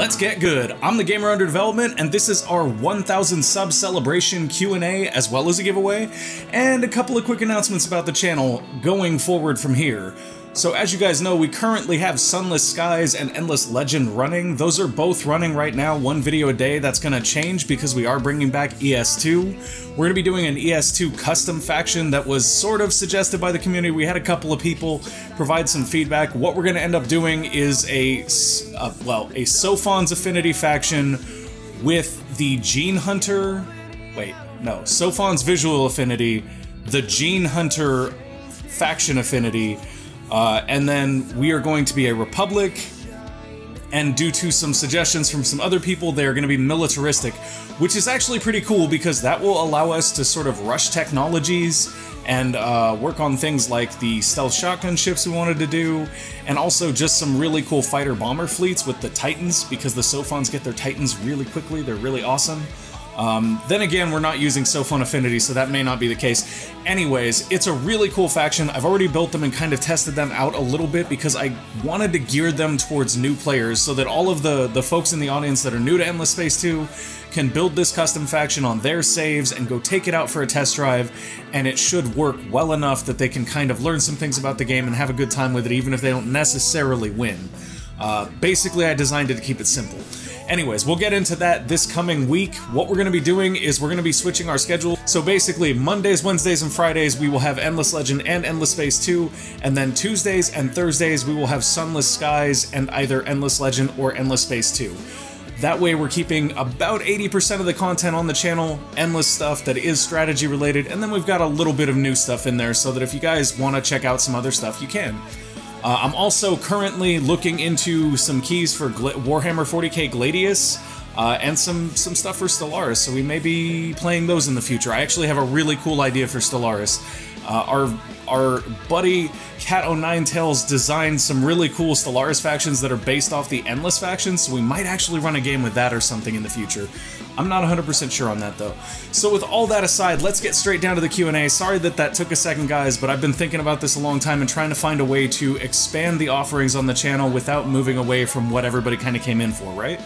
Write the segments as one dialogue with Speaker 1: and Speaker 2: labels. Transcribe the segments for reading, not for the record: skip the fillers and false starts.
Speaker 1: Let's get good. I'm the Gamer Under Development, and this is our 1000 sub celebration Q&A, as well as a giveaway, and a couple of quick announcements about the channel going forward from here. So as you guys know, we currently have Sunless Skies and Endless Legend running. Those are both running right now, one video a day. That's going to change because we are bringing back ES2. We're going to be doing an ES2 custom faction that was sort of suggested by the community. We had a couple of people provide some feedback. What we're going to end up doing is a Sophon's Affinity faction with the Gene Hunter... Sophon's Visual Affinity, the Gene Hunter faction affinity, and then we are going to be a Republic, and due to some suggestions from some other people, they are going to be militaristic, which is actually pretty cool because that will allow us to sort of rush technologies and work on things like the stealth shotgun ships we wanted to do, and also just some really cool fighter bomber fleets with the Titans, because the Sophons get their Titans really quickly. They're really awesome. Then again, we're not using Sophon Affinity, so that may not be the case. Anyways, it's a really cool faction. I've already built them and kind of tested them out a little bit because I wanted to gear them towards new players so that all of the folks in the audience that are new to Endless Space 2 can build this custom faction on their saves and go take it out for a test drive, and it should work well enough that they can kind of learn some things about the game and have a good time with it, even if they don't necessarily win. Basically, I designed it to keep it simple. Anyways, we'll get into that this coming week. What we're going to be doing is we're going to be switching our schedule. So basically, Mondays, Wednesdays, and Fridays we will have Endless Legend and Endless Space 2, and then Tuesdays and Thursdays we will have Sunless Skies and either Endless Legend or Endless Space 2. That way we're keeping about 80% of the content on the channel, endless stuff that is strategy related, and then we've got a little bit of new stuff in there so that if you guys want to check out some other stuff, you can. I'm also currently looking into some keys for Warhammer 40k Gladius, and some stuff for Stellaris, so we may be playing those in the future. I actually have a really cool idea for Stellaris. Our buddy Cat09tails designed some really cool Stellaris factions that are based off the Endless factions, so we might actually run a game with that or something in the future. I'm not 100% sure on that, though. So with all that aside, let's get straight down to the Q&A. Sorry that took a second, guys, but I've been thinking about this a long time and trying to find a way to expand the offerings on the channel without moving away from what everybody kind of came in for, right?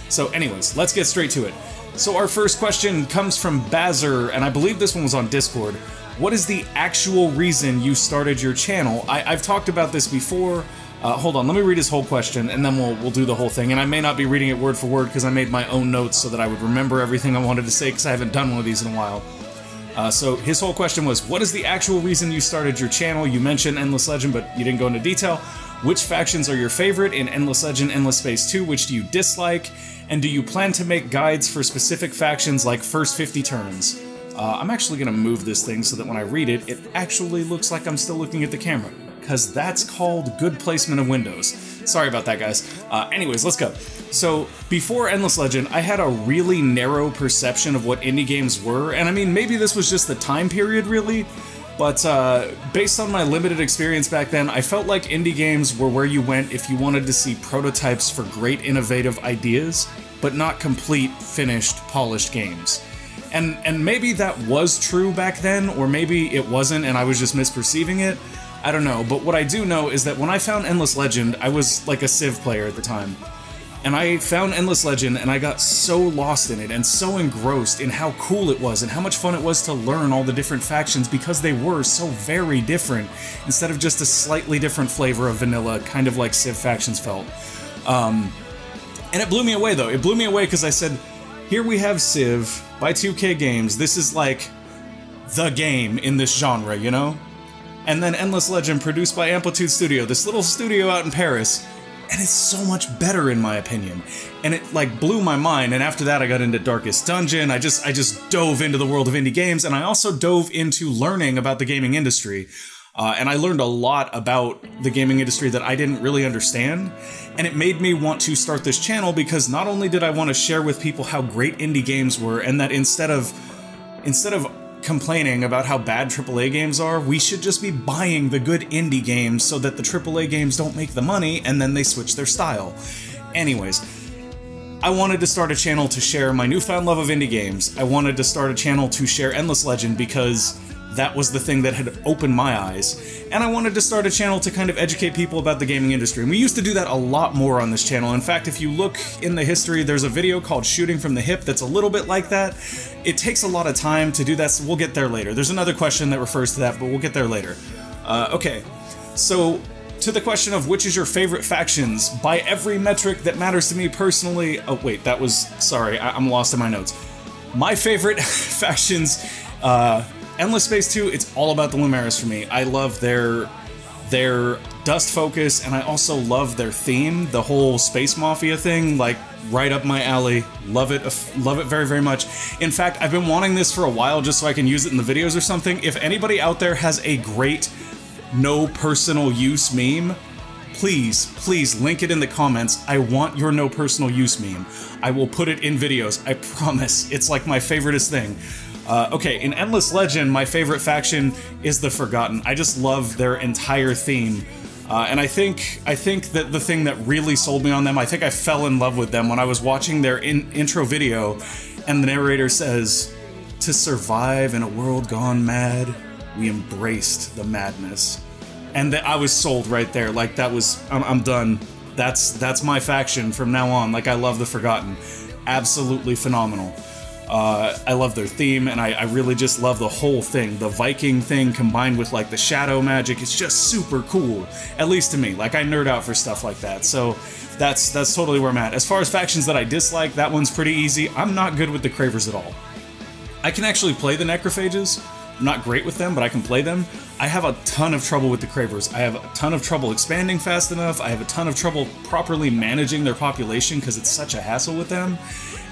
Speaker 1: So anyways, let's get straight to it. So our first question comes from Bazzer, and I believe this one was on Discord. What is the actual reason you started your channel? I've talked about this before. Hold on, let me read his whole question, and then we'll do the whole thing. And I may not be reading it word for word because I made my own notes so that I would remember everything I wanted to say because I haven't done one of these in a while. So his whole question was, what is the actual reason you started your channel? You mentioned Endless Legend, but you didn't go into detail. Which factions are your favorite in Endless Legend, Endless Space 2? Which do you dislike? And do you plan to make guides for specific factions like first 50 turns? I'm actually going to move this thing so that when I read it, it actually looks like I'm still looking at the camera, because that's called good placement of windows. Sorry about that, guys. Anyways, let's go. So, before Endless Legend, I had a really narrow perception of what indie games were, and I mean, maybe this was just the time period, really, but based on my limited experience back then, I felt like indie games were where you went if you wanted to see prototypes for great innovative ideas, but not complete, finished, polished games. And maybe that was true back then, or maybe it wasn't and I was just misperceiving it. I don't know, but what I do know is that when I found Endless Legend, I was like a Civ player at the time. And I found Endless Legend and I got so lost in it and so engrossed in how cool it was and how much fun it was to learn all the different factions because they were so very different instead of just a slightly different flavor of vanilla, kind of like Civ factions felt. And it blew me away though. It blew me away because I said, here we have Civ by 2K Games. This is like the game in this genre, you know? And then Endless Legend, produced by Amplitude Studio, this little studio out in Paris, and it's so much better in my opinion. And it like blew my mind, and after that I got into Darkest Dungeon. I just dove into the world of indie games, and I also dove into learning about the gaming industry. And I learned a lot about the gaming industry that I didn't really understand, and it made me want to start this channel because not only did I want to share with people how great indie games were, and that instead of complaining about how bad AAA games are, we should just be buying the good indie games so that the AAA games don't make the money and then they switch their style. Anyways, I wanted to start a channel to share my newfound love of indie games. I wanted to start a channel to share Endless Legend because that was the thing that had opened my eyes, and I wanted to start a channel to kind of educate people about the gaming industry, and we used to do that a lot more on this channel. In fact, if you look in the history, there's a video called Shooting from the Hip that's a little bit like that. It takes a lot of time to do that, so we'll get there later. There's another question that refers to that, but we'll get there later. Okay, so to the question of which is your favorite factions, by every metric that matters to me personally... Oh, wait, that was... Sorry, I'm lost in my notes. My favorite factions, Endless Space 2, it's all about the Lumeris for me. I love their dust focus, and I also love their theme, the whole Space Mafia thing, like, right up my alley. Love it very, very much. In fact, I've been wanting this for a while just so I can use it in the videos or something. If anybody out there has a great no personal use meme, please link it in the comments. I want your no personal use meme. I will put it in videos, I promise. It's like my favoriteest thing. Okay, in Endless Legend, my favorite faction is the Forgotten. I just love their entire theme. And I think that the thing that really sold me on them, I think I fell in love with them when I was watching their intro video, and the narrator says, "To survive in a world gone mad, we embraced the madness." And I was sold right there. Like, that was... I'm done. That's my faction from now on. Like, I love the Forgotten. Absolutely phenomenal. I love their theme, and I really just love the whole thing. The Viking thing combined with, like, the shadow magic, it's just super cool. At least to me. Like, I nerd out for stuff like that. So, that's totally where I'm at. As far as factions that I dislike, that one's pretty easy. I'm not good with the Cravers at all. I can actually play the Necrophages. I'm not great with them, but I can play them. I have a ton of trouble with the Cravers. I have a ton of trouble expanding fast enough. I have a ton of trouble properly managing their population because it's such a hassle with them.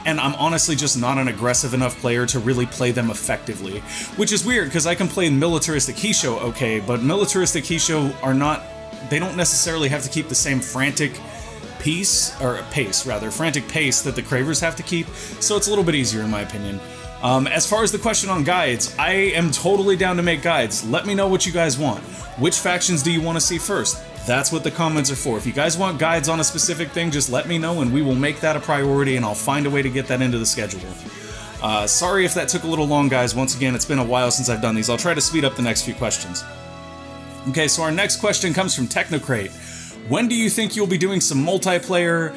Speaker 1: And I'm honestly just not an aggressive enough player to really play them effectively. Which is weird, because I can play Militaristic Hisho okay, but Militaristic Hisho are not... They don't necessarily have to keep the same frantic pace that the Cravers have to keep, so it's a little bit easier in my opinion. As far as the question on guides, I am totally down to make guides. Let me know what you guys want. Which factions do you want to see first? That's what the comments are for. If you guys want guides on a specific thing, just let me know and we will make that a priority, and I'll find a way to get that into the schedule. Sorry if that took a little long, guys. Once again, it's been a while since I've done these. I'll try to speed up the next few questions. Okay, so our next question comes from Technocrate. When do you think you'll be doing some multiplayer,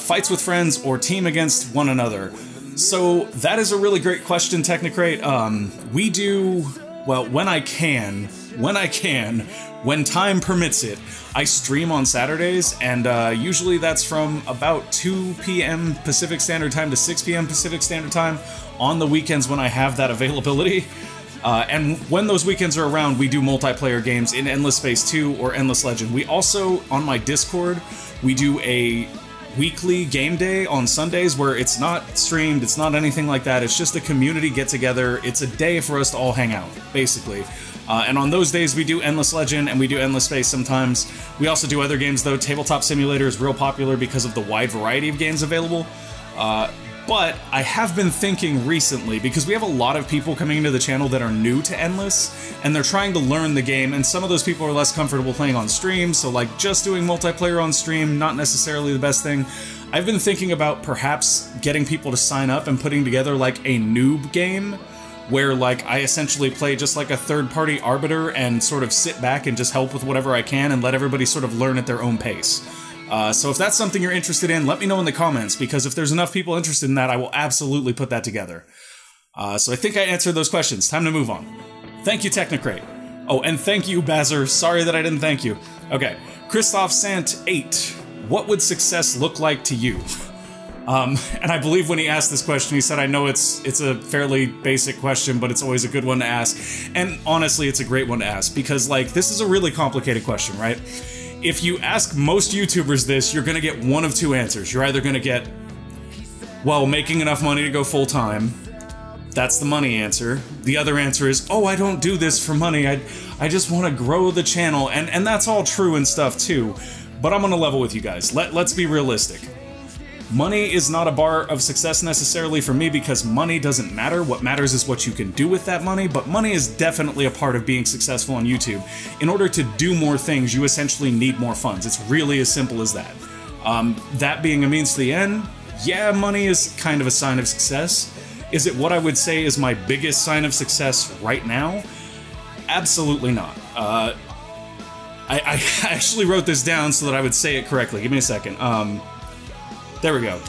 Speaker 1: fights with friends, or team against one another? So, that is a really great question, Technocrate. We do, well, when I can, when time permits it, I stream on Saturdays, and usually that's from about 2 p.m. Pacific Standard Time to 6 p.m. Pacific Standard Time on the weekends when I have that availability. And when those weekends are around, we do multiplayer games in Endless Space 2 or Endless Legend. We also, on my Discord, we do a weekly game day on Sundays where it's not streamed, it's not anything like that, it's just a community get-together. It's a day for us to all hang out, basically. And on those days we do Endless Legend and we do Endless Space sometimes. We also do other games though. Tabletop Simulator is real popular because of the wide variety of games available. But I have been thinking recently, because we have a lot of people coming into the channel that are new to Endless, and they're trying to learn the game, and some of those people are less comfortable playing on stream, so like just doing multiplayer on stream, not necessarily the best thing. I've been thinking about perhaps getting people to sign up and putting together like a noob game, where like I essentially play just like a third-party arbiter and sort of sit back and just help with whatever I can and let everybody sort of learn at their own pace. So if that's something you're interested in, let me know in the comments, because if there's enough people interested in that, I will absolutely put that together. So I think I answered those questions. Time to move on. Thank you, Technocrate. Oh, and thank you, Bazzer. Sorry that I didn't thank you. Okay. Christoph Sant 8. What would success look like to you? And I believe when he asked this question, he said, I know it's a fairly basic question, but it's always a good one to ask. And honestly, it's a great one to ask, because like, this is a really complicated question, right? If you ask most YouTubers this, you're gonna get one of two answers. You're either gonna get, well, making enough money to go full-time. That's the money answer. The other answer is, oh, I don't do this for money. I just want to grow the channel. And that's all true and stuff too. But I'm gonna level with you guys. Let's be realistic. Money is not a bar of success necessarily for me, because money doesn't matter. What matters is what you can do with that money, but money is definitely a part of being successful on YouTube. In order to do more things, you essentially need more funds. It's really as simple as that. That being a means to the end, yeah, money is kind of a sign of success. Is it what I would say is my biggest sign of success right now? Absolutely not. I actually wrote this down so that I would say it correctly. Give me a second. There we go.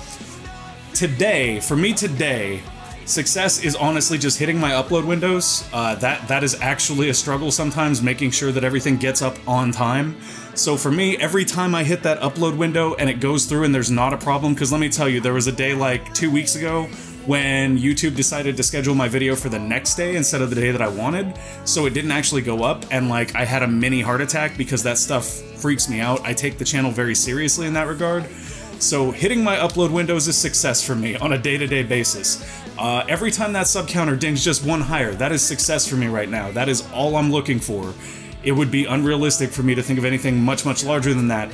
Speaker 1: Today, for me today, success is honestly just hitting my upload windows. That is actually a struggle sometimes, making sure that everything gets up on time. So for me, every time I hit that upload window and it goes through and there's not a problem, because let me tell you, there was a day like 2 weeks ago when YouTube decided to schedule my video for the next day instead of the day that I wanted, so it didn't actually go up, and like I had a mini heart attack because that stuff freaks me out. I take the channel very seriously in that regard. So hitting my upload windows is success for me on a day-to-day basis. Every time that sub counter dings just one higher, that is success for me right now. That is all I'm looking for. It would be unrealistic for me to think of anything much, much larger than that.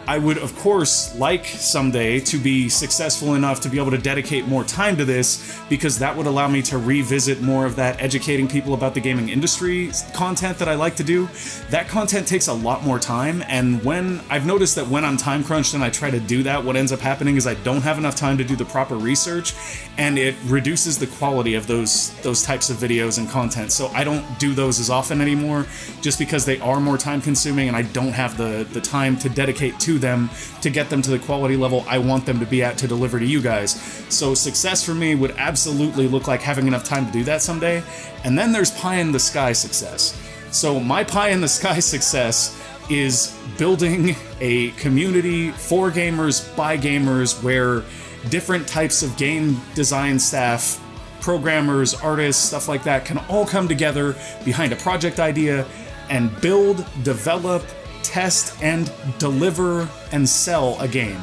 Speaker 1: I would, of course, like someday to be successful enough to be able to dedicate more time to this, because that would allow me to revisit more of that educating people about the gaming industry content that I like to do. That content takes a lot more time, and when I've noticed that when I'm time crunched and I try to do that, what ends up happening is I don't have enough time to do the proper research, and it reduces the quality of those types of videos and content. So I don't do those as often anymore, just because they are more time consuming and I don't have the time to dedicate to them to get them to the quality level I want them to be at to deliver to you guys. So success for me would absolutely look like having enough time to do that someday. And then there's pie in the sky success. So my pie in the sky success is building a community for gamers by gamers where different types of game design staff, programmers, artists, stuff like that can all come together behind a project idea and build, develop, test, and deliver and sell a game.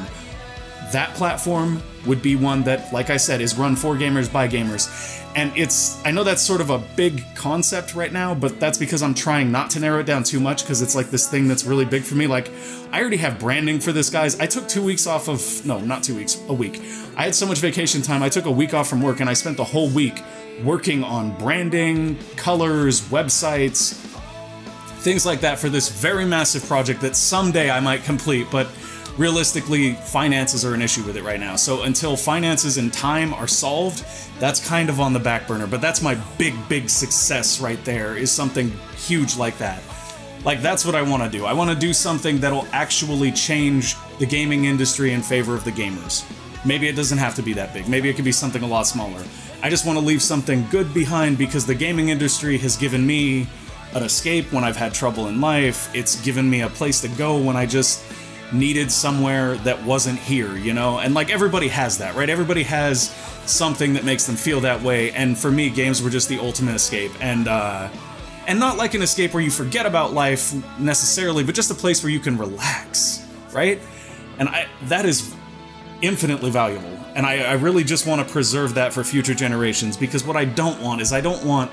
Speaker 1: That platform would be one that, like I said, is run for gamers by gamers. And I know that's sort of a big concept right now, but that's because I'm trying not to narrow it down too much, because it's like this thing that's really big for me. Like, I already have branding for this, guys. I took 2 weeks off of, no, not 2 weeks, a week. I had so much vacation time, I took a week off from work, and I spent the whole week working on branding, colors, websites, things like that for this very massive project that someday I might complete, but realistically, finances are an issue with it right now. So until finances and time are solved, that's kind of on the back burner. But that's my big success right there, is something huge like that. Like, that's what I want to do. I want to do something that'll actually change the gaming industry in favor of the gamers. Maybe it doesn't have to be that big. Maybe it could be something a lot smaller. I just want to leave something good behind, because the gaming industry has given me an escape when I've had trouble in life. It's given me a place to go when I just needed somewhere that wasn't here, you know? And like, everybody has that, right? Everybody has something that makes them feel that way, and for me, games were just the ultimate escape. And not like an escape where you forget about life necessarily, but just a place where you can relax, right? And that is infinitely valuable. And I really just want to preserve that for future generations, because what I don't want is, I don't want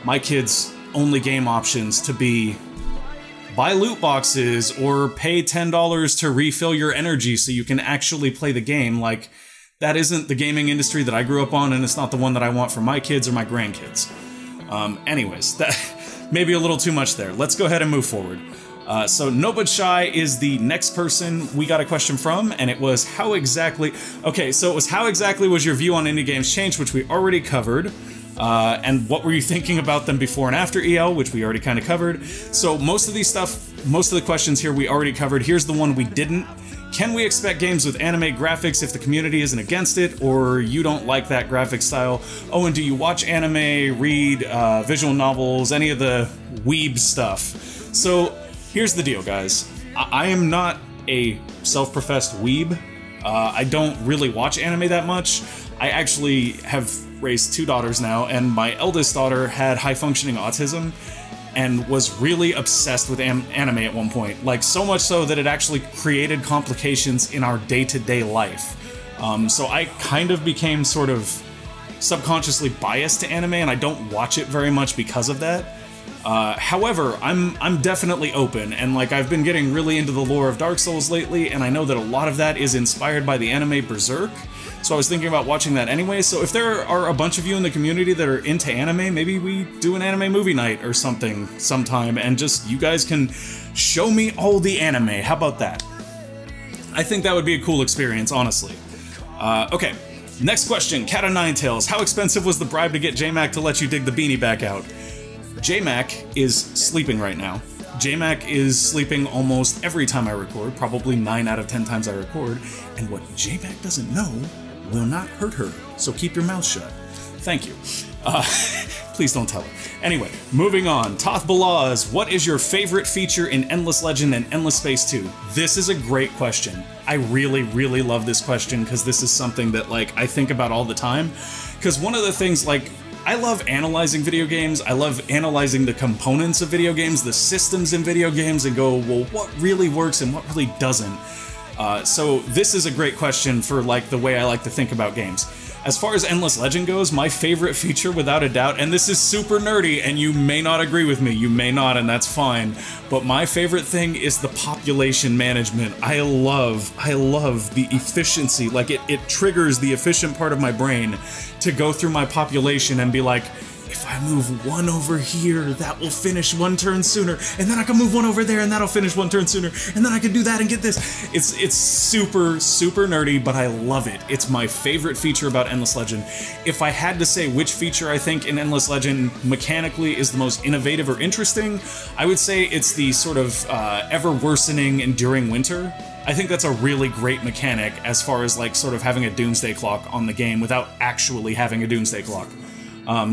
Speaker 1: my kids' only game options to be buy loot boxes or pay $10 to refill your energy so you can actually play the game. Like, that isn't the gaming industry that I grew up on, and it's not the one that I want for my kids or my grandkids. Anyways, that maybe a little too much there. Let's go ahead and move forward. So Nobud is the next person we got a question from, and it was how exactly... Okay, so it was how exactly was your view on indie games changed, which we already covered. And what were you thinking about them before and after EL, which we already kind of covered. So most of the questions here we already covered. Here's the one we didn't. Can we expect games with anime graphics if the community isn't against it, or you don't like that graphic style? Oh, and do you watch anime, read visual novels, any of the weeb stuff? So here's the deal, guys. I am not a self-professed weeb. I don't really watch anime that much. I actually have raised 2 daughters now, and my eldest daughter had high-functioning autism and was really obsessed with anime at one point. Like, so much so that it actually created complications in our day-to-day life. So I kind of became sort of subconsciously biased to anime, and I don't watch it very much because of that. However, I'm definitely open, and like, I've been getting really into the lore of Dark Souls lately, and I know that a lot of that is inspired by the anime Berserk, so I was thinking about watching that anyway. So if there are a bunch of you in the community that are into anime, maybe we do an anime movie night or something sometime, and just you guys can show me all the anime. How about that? I think that would be a cool experience, honestly. Okay, next question, Cat of Nine Tails. How expensive was the bribe to get JMac to let you dig the beanie back out? JMac is sleeping right now. JMac is sleeping almost every time I record, probably 9 out of 10 times I record, and what JMac doesn't know will not hurt her, so keep your mouth shut. Thank you. Please don't tell her. Anyway, moving on. Toth Balaz, what is your favorite feature in Endless Legend and Endless Space 2? This is a great question. I really, really love this question because this is something that, like, I think about all the time. Because one of the things, like, I love analyzing video games, I love analyzing the components of video games, the systems in video games, and go, well, what really works and what really doesn't? So this is a great question for, like, the way I like to think about games. As far as Endless Legend goes, my favorite feature, without a doubt, and this is super nerdy, and you may not agree with me, you may not, and that's fine, but my favorite thing is the population management. I love the efficiency. Like, it triggers the efficient part of my brain to go through my population and be like, if I move one over here, that will finish one turn sooner, and then I can move one over there and that'll finish one turn sooner, and then I can do that and get this. It's super, super nerdy, but I love it. It's my favorite feature about Endless Legend. If I had to say which feature I think in Endless Legend mechanically is the most innovative or interesting, I would say it's the sort of ever-worsening Enduring Winter. I think that's a really great mechanic as far as, like, sort of having a doomsday clock on the game without actually having a doomsday clock.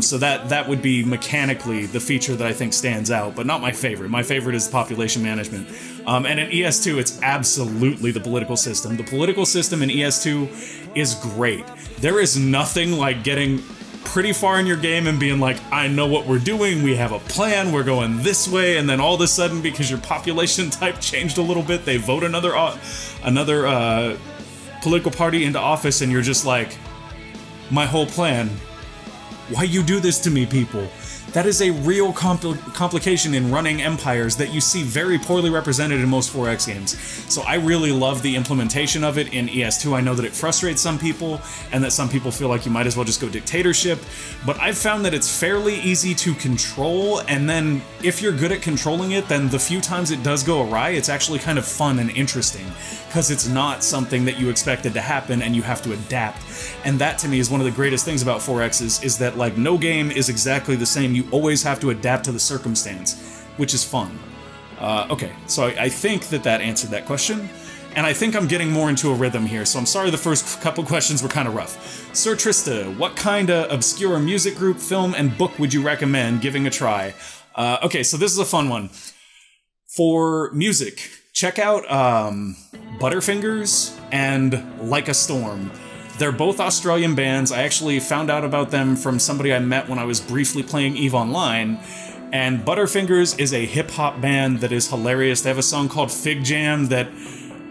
Speaker 1: So that would be mechanically the feature that I think stands out, but not my favorite. My favorite is population management. And in ES2, it's absolutely the political system. The political system in ES2 is great. There is nothing like getting pretty far in your game and being like, I know what we're doing, we have a plan, we're going this way, and then all of a sudden, because your population type changed a little bit, they vote another political party into office, and you're just like, my whole plan. Why you do this to me, people? That is a real complication in running empires that you see very poorly represented in most 4X games. So I really love the implementation of it in ES2. I know that it frustrates some people, and that some people feel like you might as well just go dictatorship, but I've found that it's fairly easy to control, and then if you're good at controlling it, then the few times it does go awry, it's actually kind of fun and interesting, because it's not something that you expected to happen and you have to adapt. And that to me is one of the greatest things about 4X is that, like, no game is exactly the same. You always have to adapt to the circumstance, which is fun. Okay, so I think that answered that question, and I think I'm getting more into a rhythm here, so I'm sorry the first couple questions were kind of rough. Sir Trista, what kind of obscure music group, film, and book would you recommend giving a try? Okay, so this is a fun one. For music, check out Butterfingers and Like a Storm. They're both Australian bands. I actually found out about them from somebody I met when I was briefly playing EVE Online, and Butterfingers is a hip-hop band that is hilarious. They have a song called Fig Jam that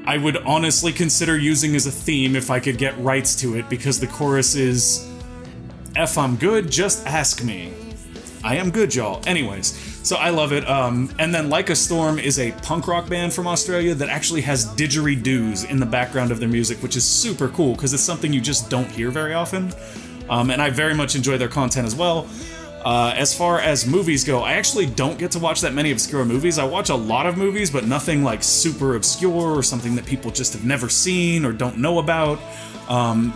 Speaker 1: I would honestly consider using as a theme if I could get rights to it, because the chorus is, "If I'm good, just ask me. I am good, y'all." Anyways, so I love it. And then Like a Storm is a punk rock band from Australia that actually has didgeridoos in the background of their music, which is super cool because it's something you just don't hear very often. And I very much enjoy their content as well. As far as movies go, I actually don't get to watch that many obscure movies. I watch a lot of movies, but nothing like super obscure or something that people just have never seen or don't know about.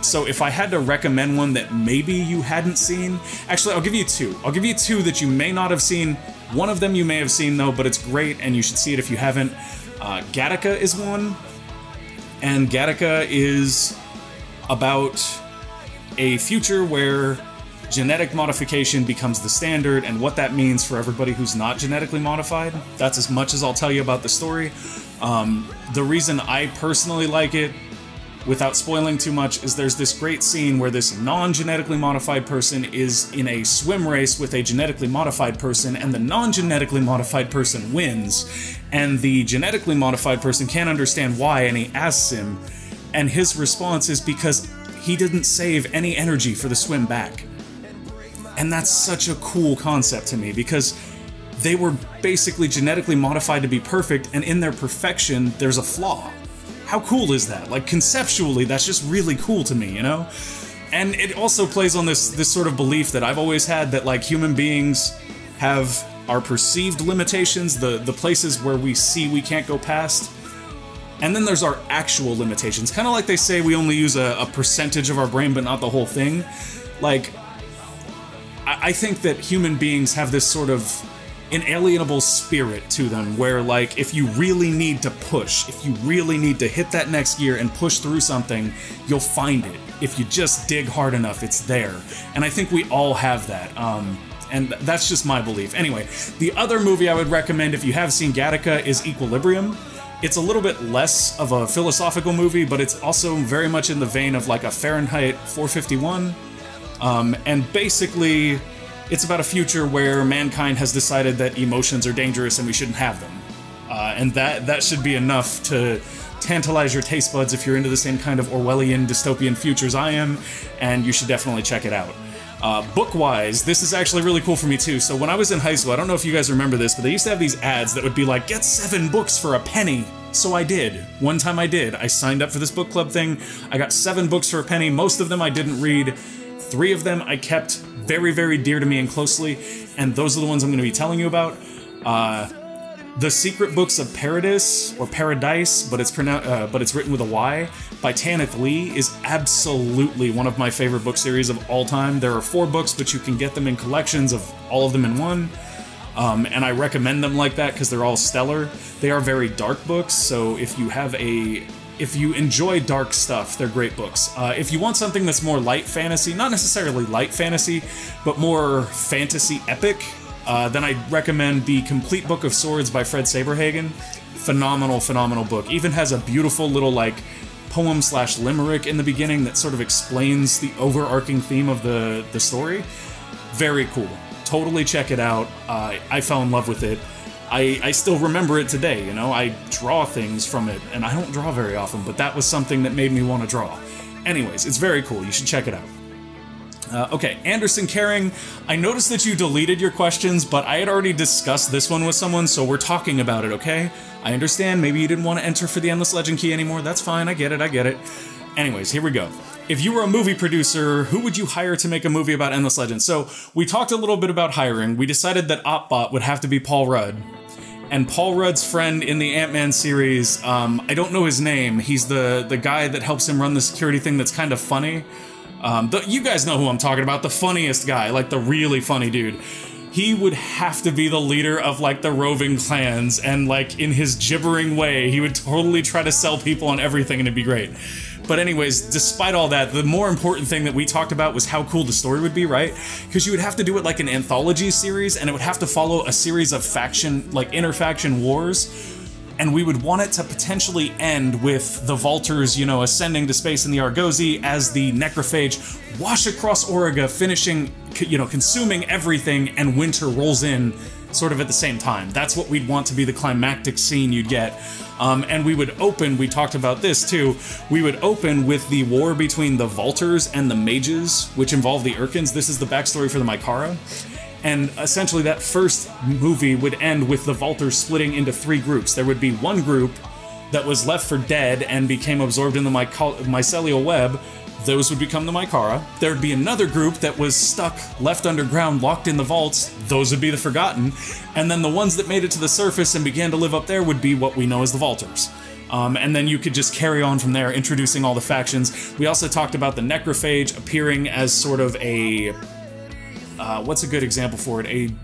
Speaker 1: So if I had to recommend one that maybe you hadn't seen, actually I'll give you two. I'll give you two that you may not have seen. One of them you may have seen though, but it's great and you should see it if you haven't. Gattaca is one, and Gattaca is about a future where genetic modification becomes the standard, and what that means for everybody who's not genetically modified. That's as much as I'll tell you about the story. The reason I personally like it, without spoiling too much, is there's this great scene where this non-genetically modified person is in a swim race with a genetically modified person, and the non-genetically modified person wins, and the genetically modified person can't understand why, and he asks him, and his response is because he didn't save any energy for the swim back. And that's such a cool concept to me, because they were basically genetically modified to be perfect, and in their perfection, there's a flaw. How cool is that? Like, conceptually, that's just really cool to me, you know? And it also plays on this sort of belief that I've always had that, like, human beings have our perceived limitations, the places where we see we can't go past, and then there's our actual limitations. Kind of like they say we only use a percentage of our brain, but not the whole thing. Like, I think that human beings have this sort of inalienable spirit to them where, like, if you really need to push, if you really need to hit that next gear and push through something, you'll find it. If you just dig hard enough, it's there. And I think we all have that. And that's just my belief. Anyway, the other movie I would recommend if you have seen Gattaca is Equilibrium. It's a little bit less of a philosophical movie, but it's also very much in the vein of like a Fahrenheit 451. And basically, it's about a future where mankind has decided that emotions are dangerous and we shouldn't have them. And that should be enough to tantalize your taste buds if you're into the same kind of Orwellian dystopian futures I am, and you should definitely check it out. Book-wise, this is actually really cool for me too. So when I was in high school, I don't know if you guys remember this, but they used to have these ads that would be like, get 7 books for a penny. So I did. One time I did. I signed up for this book club thing. I got 7 books for a penny. Most of them I didn't read. 3 of them I kept very, very dear to me and closely, and those are the ones I'm going to be telling you about. The Secret Books of Paradis, or Paradise, but it's written with a Y, by Tanith Lee, is absolutely one of my favorite book series of all time. There are 4 books, but you can get them in collections of all of them in one. And I recommend them like that because they're all stellar. They are very dark books, so if you enjoy dark stuff, they're great books. If you want something that's more light fantasy, not necessarily light fantasy, but more fantasy epic, then I'd recommend The Complete Book of Swords by Fred Saberhagen. Phenomenal, phenomenal book. Even has a beautiful little, like, poem/limerick in the beginning that sort of explains the overarching theme of the story. Very cool. Totally check it out. I fell in love with it. I still remember it today, you know? I draw things from it, and I don't draw very often, but that was something that made me want to draw. Anyways, it's very cool. You should check it out. Okay, Anderson Caring, I noticed that you deleted your questions, but I had already discussed this one with someone, so we're talking about it, okay? I understand, maybe you didn't want to enter for the Endless Legend key anymore, that's fine, I get it, I get it. Anyways, here we go. If you were a movie producer, who would you hire to make a movie about Endless Legend? So, we talked a little bit about hiring. We decided that Opbot would have to be Paul Rudd. And Paul Rudd's friend in the Ant-Man series, I don't know his name, he's the guy that helps him run the security thing that's kind of funny. You guys know who I'm talking about, the funniest guy, like the really funny dude. He would have to be the leader of, like, the roving clans, and, like, in his gibbering way, he would totally try to sell people on everything and it'd be great. But anyways, despite all that, the more important thing that we talked about was how cool the story would be, right? Because you would have to do it like an anthology series, and it would have to follow a series of inter-faction wars. And we would want it to potentially end with the Vaulters, you know, ascending to space in the Argosy as the Necrophage wash across Auriga, finishing, you know, consuming everything, and winter rolls in sort of at the same time. That's what we'd want to be the climactic scene you'd get. And we would open, we talked about this too, we would open with the war between the Vaulters and the Mages, which involved the Urkins. This is the backstory for the Mycara. And essentially that first movie would end with the Vaulters splitting into 3 groups. There would be one group that was left for dead and became absorbed in the mycelial web. Those would become the Mycara. There would be another group that was stuck, left underground, locked in the vaults. Those would be the Forgotten. And then the ones that made it to the surface and began to live up there would be what we know as the Vaulters. And then you could just carry on from there, introducing all the factions. We also talked about the Necrophage appearing as sort of a... what's a good example for it? A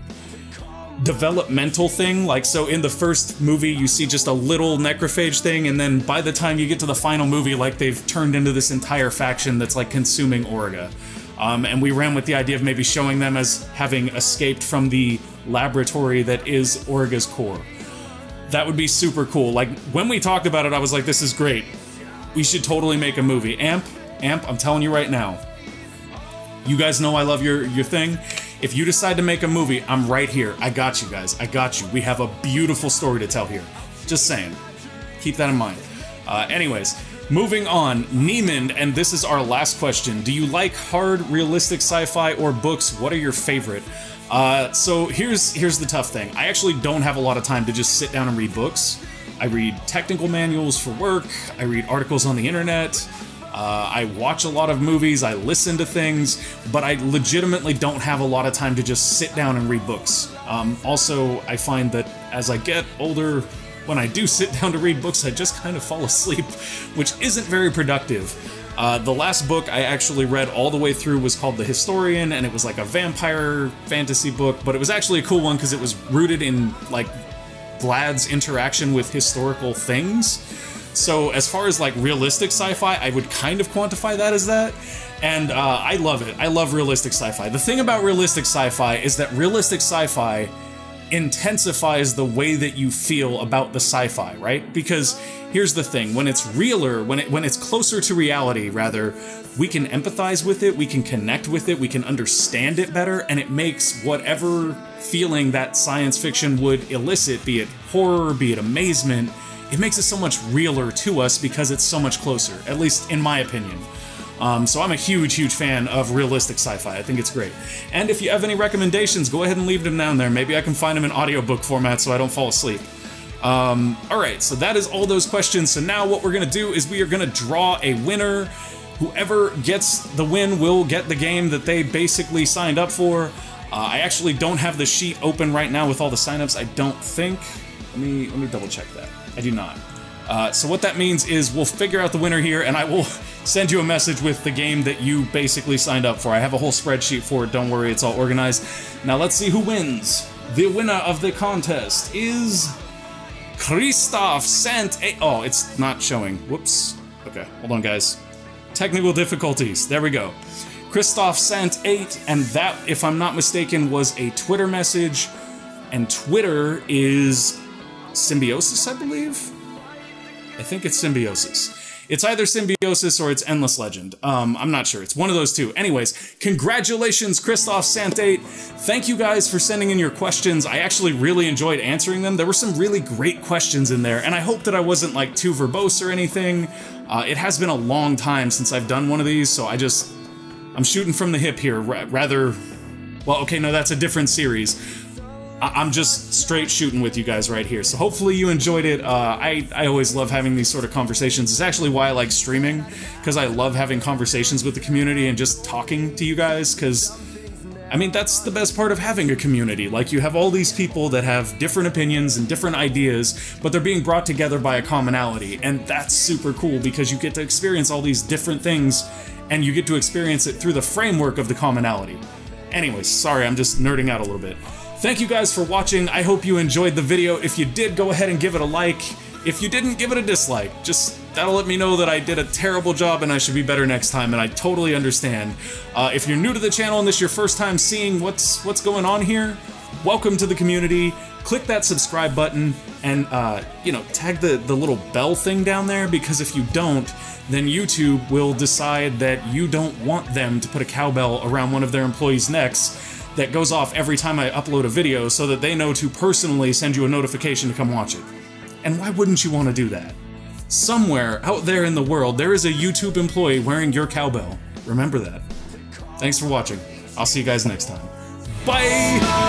Speaker 1: developmental thing. Like, so in the first movie, you see just a little Necrophage thing, and then by the time you get to the final movie, like, they've turned into this entire faction that's, like, consuming Auriga. And we ran with the idea of maybe showing them as having escaped from the laboratory that is Auriga's core. That would be super cool. Like, when we talked about it, I was like, this is great. We should totally make a movie. Amp, I'm telling you right now. You guys know I love your thing. If you decide to make a movie, I'm right here. I got you guys. I got you. We have a beautiful story to tell here. Just saying. Keep that in mind. Anyways, moving on. Neiman, and this is our last question. Do you like hard, realistic sci-fi or books? What are your favorite? So here's the tough thing. I actually don't have a lot of time to just sit down and read books. I read technical manuals for work. I read articles on the internet. I watch a lot of movies, I listen to things, but I legitimately don't have a lot of time to just sit down and read books. Also, I find that as I get older, when I do sit down to read books, I just kind of fall asleep, which isn't very productive. The last book I actually read all the way through was called The Historian, and it was like a vampire fantasy book, but it was actually a cool one because it was rooted in like Vlad's interaction with historical things. So as far as like realistic sci-fi, I would kind of quantify that as that. And I love it. I love realistic sci-fi. The thing about realistic sci-fi is that realistic sci-fi intensifies the way that you feel about the sci-fi, right? Because here's the thing, when it's realer, when it's closer to reality, rather, we can empathize with it, we can connect with it, we can understand it better, and it makes whatever feeling that science fiction would elicit, be it horror, be it amazement, it makes it so much realer to us because it's so much closer, at least in my opinion. So I'm a huge, huge fan of realistic sci-fi. I think it's great. And if you have any recommendations, go ahead and leave them down there. Maybe I can find them in audiobook format so I don't fall asleep. Alright, so that is all those questions. So now what we're going to do is we are going to draw a winner. Whoever gets the win will get the game that they basically signed up for. I actually don't have the sheet open right now with all the signups, I don't think. Let me double check that. I do not. So what that means is we'll figure out the winner here, and I will send you a message with the game that you basically signed up for. I have a whole spreadsheet for it, don't worry, it's all organized. Now let's see who wins. The winner of the contest is Christoph Sant8. Oh, it's not showing. Whoops. Okay, hold on, guys. Technical difficulties. There we go. Christoph Sant8, and that, if I'm not mistaken, was a Twitter message, and Twitter is Symbiosis, I believe? I think it's Symbiosis. It's either Symbiosis or it's Endless Legend. I'm not sure. It's one of those two. Anyways, congratulations, Christoph Sant8. Thank you guys for sending in your questions. I actually really enjoyed answering them. There were some really great questions in there, and I hope that I wasn't like too verbose or anything. It has been a long time since I've done one of these, so I'm shooting from the hip here, rather... Well, okay, no, that's a different series. I'm just straight shooting with you guys right here, so hopefully you enjoyed it. I always love having these sort of conversations. It's actually why I like streaming, because I love having conversations with the community and just talking to you guys, because, I mean, that's the best part of having a community. Like, you have all these people that have different opinions and different ideas, but they're being brought together by a commonality, and that's super cool, because you get to experience all these different things, and you get to experience it through the framework of the commonality. Anyways, sorry, I'm just nerding out a little bit. Thank you guys for watching. I hope you enjoyed the video. If you did, go ahead and give it a like. If you didn't, give it a dislike. That'll let me know that I did a terrible job and I should be better next time, and I totally understand. If you're new to the channel and this is your first time seeing what's going on here, welcome to the community. Click that subscribe button and, you know, tag the little bell thing down there, because if you don't, then YouTube will decide that you don't want them to put a cowbell around one of their employees' necks that goes off every time I upload a video, so that they know to personally send you a notification to come watch it. And why wouldn't you want to do that? Somewhere out there in the world, there is a YouTube employee wearing your cowbell. Remember that. Thanks for watching. I'll see you guys next time. Bye!